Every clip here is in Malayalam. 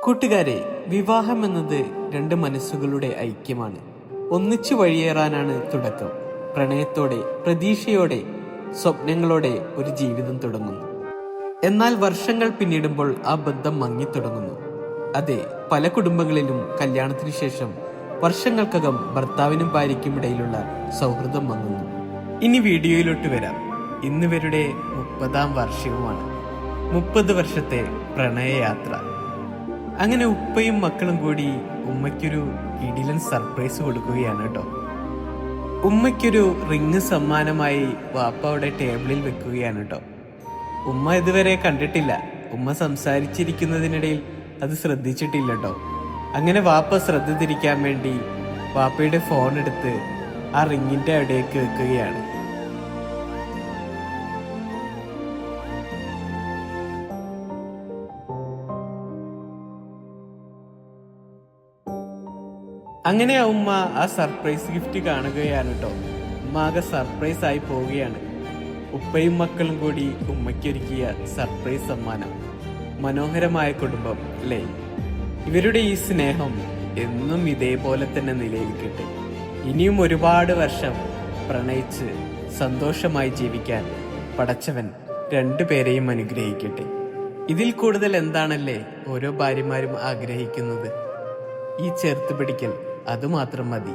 കൂട്ടുകാരെ, വിവാഹം എന്നത് രണ്ട് മനസ്സുകളുടെ ഐക്യമാണ്. ഒന്നിച്ചു വഴിയേറാനാണ് തുടക്കം. പ്രണയത്തോടെ, പ്രതീക്ഷയോടെ, സ്വപ്നങ്ങളോടെ ഒരു ജീവിതം തുടങ്ങുന്നു. എന്നാൽ വർഷങ്ങൾ പിന്നിടുമ്പോൾ ആ ബന്ധം മങ്ങിത്തുടങ്ങുന്നു. അതെ, പല കുടുംബങ്ങളിലും കല്യാണത്തിനു ശേഷം വർഷങ്ങൾക്കകം ഭർത്താവിനും ഭാര്യയ്ക്കും ഇടയിലുള്ള സൗഹൃദം മങ്ങുന്നു. ഇനി വീഡിയോയിലോട്ട് വരാം. ഇന്ന് ഇവരുടെ 30ാം വാർഷികമാണ്. 30 വർഷത്തെ പ്രണയയാത്ര. അങ്ങനെ ഉപ്പയും മക്കളും കൂടി ഉമ്മയ്ക്കൊരു കിടിലൻ സർപ്രൈസ് കൊടുക്കുകയാണ് കേട്ടോ. ഉമ്മയ്ക്കൊരു റിങ് സമ്മാനമായി വാപ്പ അവിടെ ടേബിളിൽ വെക്കുകയാണ് കേട്ടോ. ഉമ്മ ഇതുവരെ കണ്ടിട്ടില്ല. ഉമ്മ സംസാരിച്ചിരിക്കുന്നതിനിടയിൽ അത് ശ്രദ്ധിച്ചിട്ടില്ല കേട്ടോ. അങ്ങനെ വാപ്പ ശ്രദ്ധ തിരിക്കാൻ വേണ്ടി വാപ്പയുടെ ഫോൺ എടുത്ത് ആ റിങ്ങിന്റെ അവിടേക്ക് വെക്കുകയാണ്. അങ്ങനെ ആ ഉമ്മ ആ സർപ്രൈസ് ഗിഫ്റ്റ് കാണുകയാണ് കേട്ടോ. ഉമ്മ ആകെ സർപ്രൈസ് ആയി പോവുകയാണ്. ഉപ്പയും മക്കളും കൂടി ഉമ്മയ്ക്കൊരുക്കിയ സർപ്രൈസ് സമ്മാനം. മനോഹരമായ കുടുംബം അല്ലേ? ഇവരുടെ ഈ സ്നേഹം എന്നും ഇതേപോലെ തന്നെ നിലനിൽക്കട്ടെ. ഇനിയും ഒരുപാട് വർഷം പ്രണയിച്ച് സന്തോഷമായി ജീവിക്കാൻ പടച്ചവൻ രണ്ടുപേരെയും അനുഗ്രഹിക്കട്ടെ. ഇതിൽ കൂടുതൽ എന്താണല്ലേ ഓരോ ഭാര്യമാരും ആഗ്രഹിക്കുന്നത്? ഈ ചേർത്ത് പിടിക്കൽ അതുമാത്രം മതി.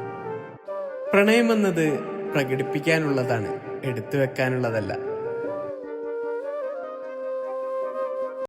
പ്രണയമെന്നത് പ്രകടിപ്പിക്കാനുള്ളതാണ്, എടുത്തു വെക്കാനുള്ളതല്ല.